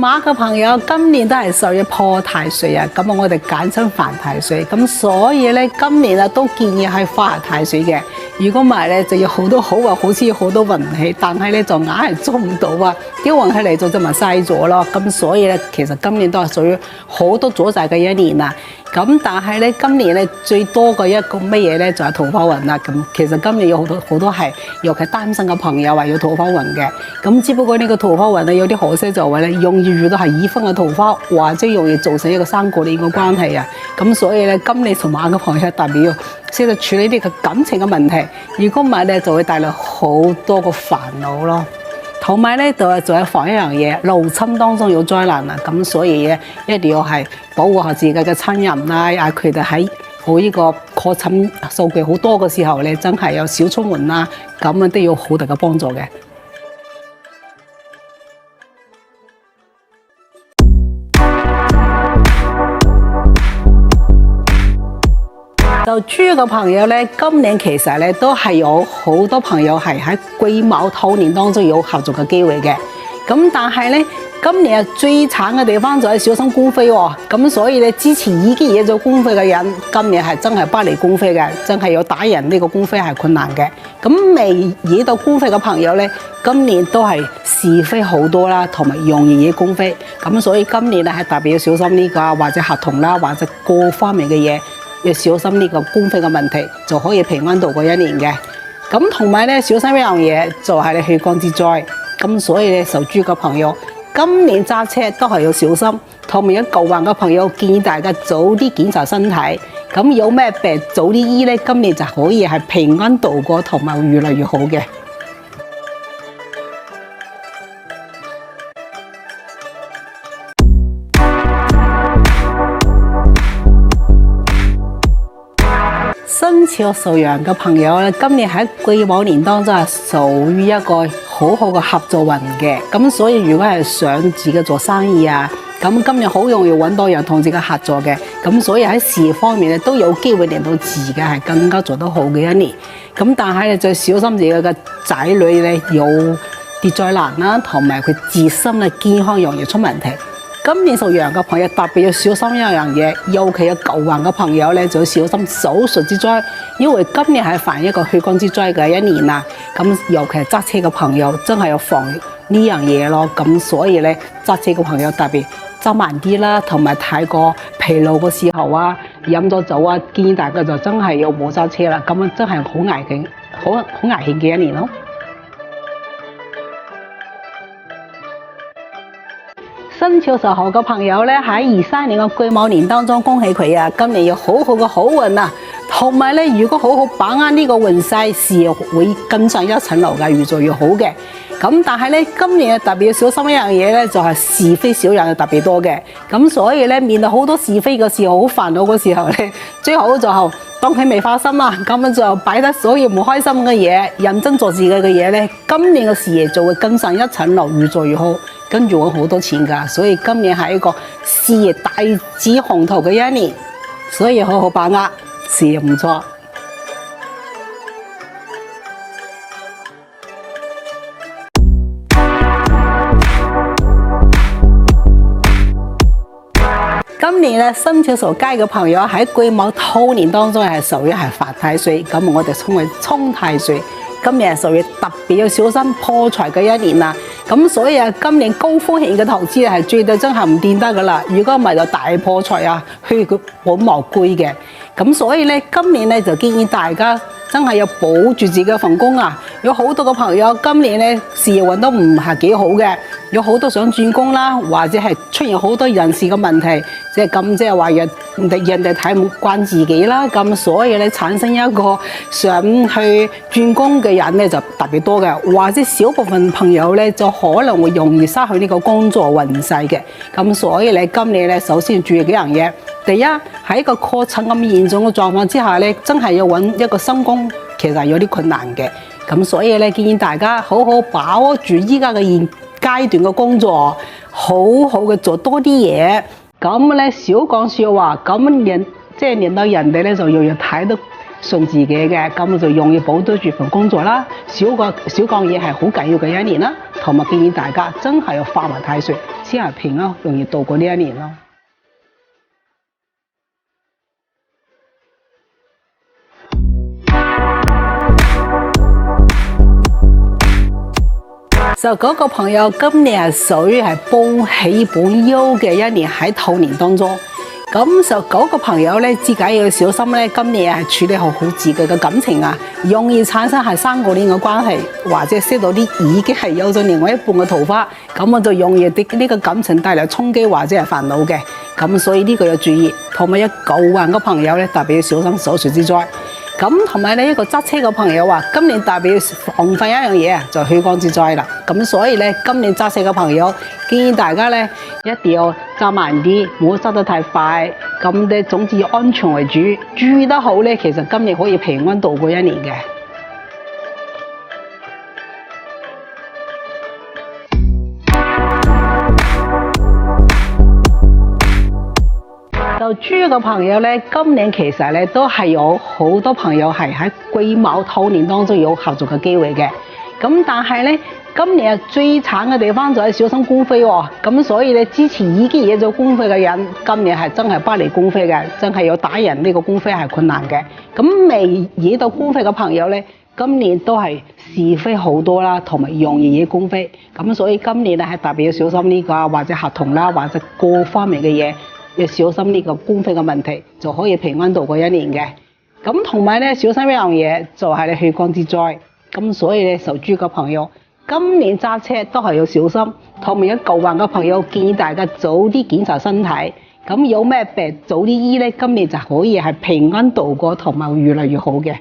馬嘅朋友今年都係屬於破太歲啊，咁我哋簡稱犯太歲，咁所以咧今年啊都建議係化太歲嘅。如果唔係咧，就有好多好話，好似有好多運氣，但係咧就硬係捉唔到啊！啲運氣嚟咗就咪嘥咗咯。咁所以咧，其實今年都係屬於好多阻滯嘅一年啊。咁但係咧，今年咧最多嘅一個乜嘢咧，就係桃花運啦。咁其實今年有好多係，尤其單身嘅朋友話有桃花運嘅。咁只不過呢個桃花運咧有啲可惜就係咧，容易遇到係已婚嘅桃花，或者容易造成一個三角戀嘅關係啊。咁所以咧，今年屬馬嘅朋友代表識得處理呢個感情嘅問題。如果唔係咧，就會帶來好多個煩惱咯。同埋咧，就係防一樣嘢，入侵當中有災難啊！咁所以咧，一定要係保護下自己嘅親人啦，佢哋喺好呢個確診數據好多嘅時候咧，真係有少出門啦，咁樣都要好大嘅幫助嘅。就豬嘅朋友咧，今年其實咧都係有好多朋友係喺癸卯兔年當中有合作嘅機會嘅。咁但係咧，今年最慘嘅地方就係小心官非喎。咁所以咧，之前已經惹咗官非嘅人，今年係真係不離官非嘅，真係要打人呢個官非係困難嘅。咁未惹到官非嘅朋友咧，今年都係是非好多啦，同埋容易惹官非。咁所以今年咧係特別要小心呢個或者合同啦，或者各方面嘅嘢。要小心呢個官非嘅問題，就可以平安度過一年嘅。咁同埋咧，小心一樣嘢就係你血光之災。咁所以咧，屬豬嘅朋友今年揸車都係要小心。同埋有舊患嘅朋友，建議大家早啲檢查身體。咁有咩病早啲醫咧，今年就可以係平安度過，同埋會越嚟越好嘅。生肖屬羊嘅朋友咧，今年喺癸卯年當中係屬於一個好好嘅合作運嘅，咁所以如果係想自己做生意啊，咁今年好容易揾到人同自己合作嘅，咁所以喺事業方面咧都有機會令到自己係更加做得好嘅一年。咁但係咧，就小心自己嘅仔女咧有啲災難啦，同埋佢自身嘅健康容易出問題。今年屬羊嘅朋友特別要小心一樣嘢，尤其有舊患嘅朋友咧，就要小心手術之災，因為今年係犯一個血光之災嘅一年啊。咁尤其係揸車嘅朋友，真係要防呢樣嘢咯。咁所以咧，揸車嘅朋友特別揸慢啲啦，同埋太過疲勞嘅時候啊，飲咗酒啊，建議大家就真係要唔好揸車啦。咁樣真係好危險，好危險嘅一年咯。生肖屬猴嘅朋友咧，喺23年嘅癸卯年當中，恭喜佢啊！今年有好好嘅好運啊，同埋咧，如果好好把握呢個運勢，事業會更上一層樓嘅，越做越好嘅。咁但係咧，今年特別要小心一樣嘢咧，就係是非小人特別多嘅。咁所以咧，面對好多是非嘅時候，好煩惱嘅時候咧，最好就當佢未發生啦，咁樣就擺得所有唔開心嘅嘢，認真做自己嘅嘢咧，今年嘅事業就會更上一層樓，越做越好。跟住揾好多錢㗎，所以今年係一個事業大展宏圖嘅一年，所以好好把握，事業唔錯。今年咧，生肖屬雞嘅朋友喺癸卯兔年當中係屬於係犯太歲，咁我哋稱為沖太歲。今年係屬於特別要小心破財嘅一年啦，咁所以今年高風險嘅投資係絕對真係唔掂得噶啦，如果唔係就大破財啊，血本無歸嘅。咁所以咧，今年咧就建議大家真係要保住自己份工啊！有好多個朋友今年咧事業運都唔係幾好嘅，有好多想轉工啦，或者係出現好多人事嘅問題，即係話人哋睇唔慣自己啦，咁所以咧產生一個想去轉工嘅人咧就特別多嘅，或者少部分朋友咧就可能會容易失去呢個工作運勢嘅。咁所以咧今年咧首先注意幾樣嘢。第一，喺一個確診咁嚴重嘅狀況之下咧，真係要揾一個新工，其實有啲困難嘅。咁所以咧，建議大家好好把握住依家嘅現階段嘅工作，好好嘅做多啲嘢。咁咧少講笑話，咁令到人哋咧就要睇得順自己嘅，咁就容易保得住份工作啦。少講嘢係好緊要嘅一年啦。同埋建議大家真係要化埋太歲，先係平安容易度過呢一年咯。就嗰個朋友今年係屬於係報喜本憂嘅一年喺兔年當中，咁就嗰個朋友咧自己要小心咧，今年係處理好自己嘅感情啊，容易產生係三角戀嘅關係，或者識到啲已經係有咗另外一半嘅桃花，咁我就容易啲呢個感情帶來衝擊或者係煩惱嘅，咁所以呢個要注意。同埋有舊運嘅朋友咧，特別要小心手術之災。咁同埋呢一個揸車嘅朋友話，今年特別要防範一樣嘢啊，就血光之災啦。咁所以咧，今年揸車嘅朋友建議大家咧一定要揸慢啲，唔好揸得太快。咁咧總之要安全為主，注意得好咧，其實今年可以平安度過一年嘅。就豬嘅朋友咧，今年其實咧都係有好多朋友係喺癸卯兔年當中有合作嘅機會嘅。咁但係咧，今年最慘嘅地方就係小心官非喎。咁所以咧，之前已經惹咗官非嘅人，今年係真係不離官非嘅，真係要打人呢個官非係困難嘅。咁未惹到官非嘅朋友咧，今年都係是非好多啦，同埋容易惹官非。咁所以今年咧係特別要小心呢個或者合同啦，或者各方面嘅嘢。要小心呢個官非嘅問題，就可以平安度過一年嘅。咁同埋咧，小心一樣嘢就係你血光之災。咁所以咧，屬豬嘅朋友今年揸車都係要小心。同埋有舊患嘅朋友建議大家早啲檢查身體。咁有咩病早啲醫咧，今年就可以係平安度過，同埋會越嚟越好嘅。